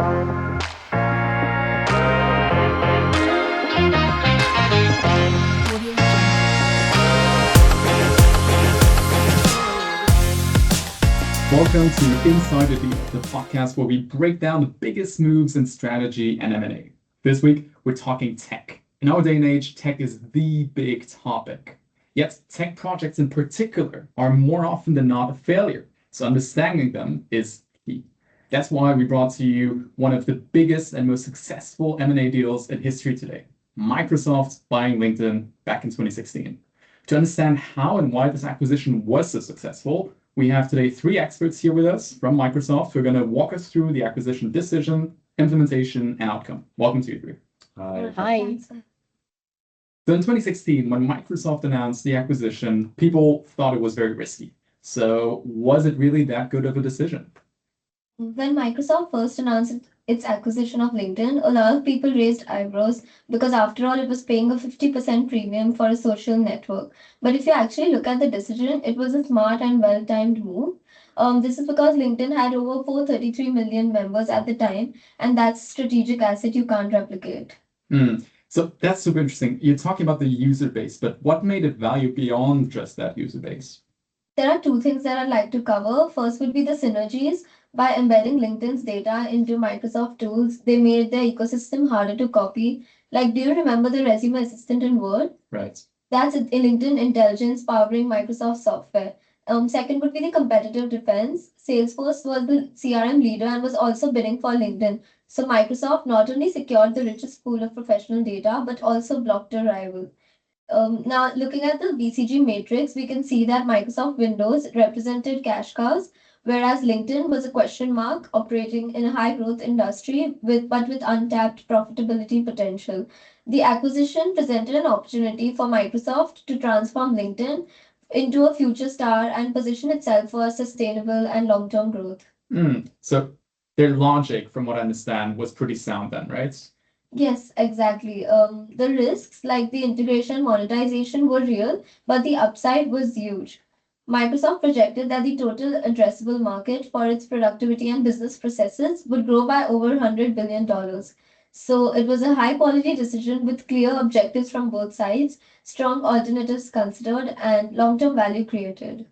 Welcome to Inside the Deal, the podcast where we break down the biggest moves in strategy and M&A. This week, we're talking tech. In our day and age, tech is the big topic. Yet, tech projects in particular are more often than not a failure, so understanding them is key. That's why we brought to you one of the biggest and most successful M&A deals in history today, Microsoft buying LinkedIn back in 2016. To understand how and why this acquisition was so successful, we have today three experts here with us from Microsoft who are going to walk us through the acquisition decision, implementation, and outcome. Welcome to you three. Hi. So in 2016, when Microsoft announced the acquisition, people thought it was very risky. So was it really that good of a decision? When Microsoft first announced its acquisition of LinkedIn, a lot of people raised eyebrows because, after all, it was paying a 50% premium for a social network. But if you actually look at the decision, it was a smart and well-timed move. This is because LinkedIn had over 433 million members at the time, and that's a strategic asset you can't replicate. So that's super interesting. You're talking about the user base, but what made it value beyond just that user base? There are two things that I'd like to cover. First would be the synergies. By embedding LinkedIn's data into Microsoft tools, they made their ecosystem harder to copy. Like, do you remember the resume assistant in Word? Right. That's LinkedIn intelligence powering Microsoft software. Second would be the competitive defense. Salesforce was the CRM leader and was also bidding for LinkedIn. So Microsoft not only secured the richest pool of professional data, but also blocked a rival. Now, looking at the BCG matrix, we can see that Microsoft Windows represented cash cows, whereas LinkedIn was a question mark operating in a high growth industry with untapped profitability potential. The acquisition presented an opportunity for Microsoft to transform LinkedIn into a future star and position itself for sustainable and long-term growth. So their logic, from what I understand, was pretty sound then, right? Yes, exactly. The risks like the integration monetization were real, but the upside was huge. Microsoft projected that the total addressable market for its productivity and business processes would grow by over $100 billion. So it was a high quality decision with clear objectives from both sides, strong alternatives considered, and long term value created.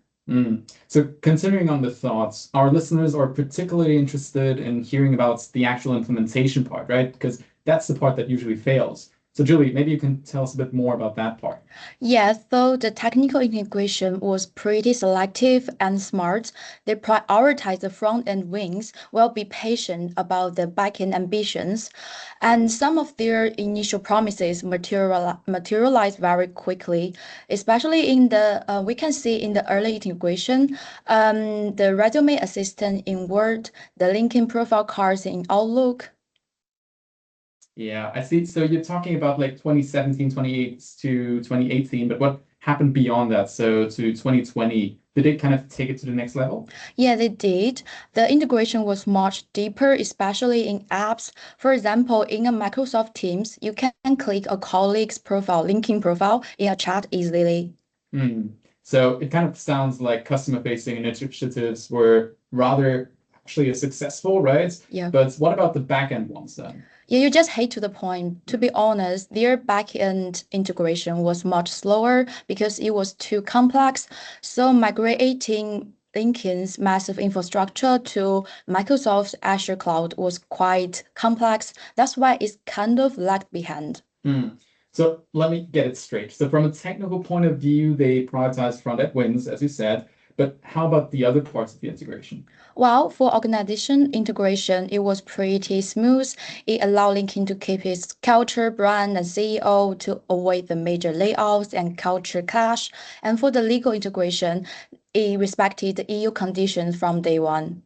So continuing on the thoughts, our listeners are particularly interested in hearing about the actual implementation part, right? Because that's the part that usually fails. So Julie, maybe you can tell us a bit more about that part. Yes, though the technical integration was pretty selective and smart, they prioritize the front-end wings while be patient about the back-end ambitions. And some of their initial promises materialize very quickly, especially in the, we can see in the early integration, the resume assistant in Word, the LinkedIn profile cards in Outlook. Yeah, I see. So you're talking about like 2017, 28 to 2018, but what happened beyond that? So to 2020, did it kind of take it to the next level? Yeah, they did. The integration was much deeper, especially in apps. For example, in a Microsoft Teams, you can click a colleague's profile, LinkedIn profile in a chat easily. So it kind of sounds like customer-facing initiatives were rather actually successful, right? Yeah. But what about the back-end ones then? Yeah, you just hate to the point. To be honest, their back-end integration was much slower because it was too complex. So migrating LinkedIn's massive infrastructure to Microsoft's Azure cloud was quite complex. That's why it's kind of lagged behind. So let me get it straight. So from a technical point of view, they prioritize front-end wins, as you said. But how about the other parts of the integration? Well, for organization integration, it was pretty smooth. It allowed LinkedIn to keep its culture, brand, and CEO to avoid the major layoffs and culture clash. And for the legal integration, it respected the EU conditions from day one.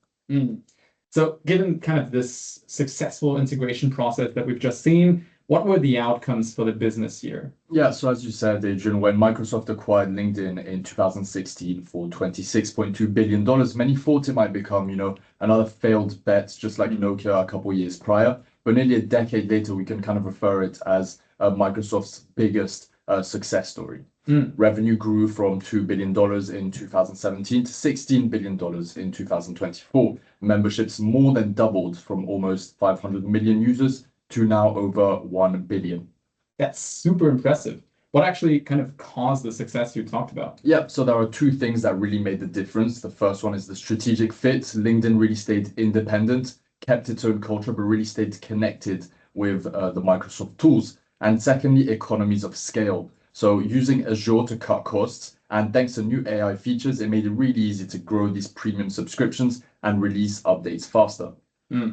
So given kind of this successful integration process that we've just seen, what were the outcomes for the business here? Yeah, so as you said, Adrian, when Microsoft acquired LinkedIn in 2016 for $26.2 billion, many thought it might become, another failed bet, just like Nokia a couple of years prior. But nearly a decade later, we can kind of refer it as Microsoft's biggest success story. Revenue grew from $2 billion in 2017 to $16 billion in 2024. Memberships more than doubled from almost 500 million users to now over 1 billion. That's super impressive. What actually kind of caused the success you talked about? Yeah, so there are two things that really made the difference. The first one is the strategic fit. LinkedIn really stayed independent, kept its own culture, but really stayed connected with the Microsoft tools. And secondly, economies of scale. So using Azure to cut costs, and thanks to new AI features, it made it really easy to grow these premium subscriptions and release updates faster.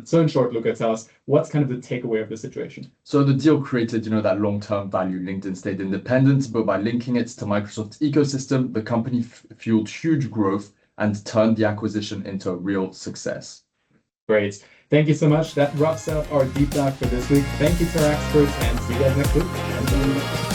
So in short, Luca, tell us, what's kind of the takeaway of the situation? So the deal created, that long-term value. LinkedIn stayed independent, but by linking it to Microsoft's ecosystem, the company fueled huge growth and turned the acquisition into a real success. Great. Thank you so much. That wraps up our deep dive for this week. Thank you to our experts, and see you guys next week.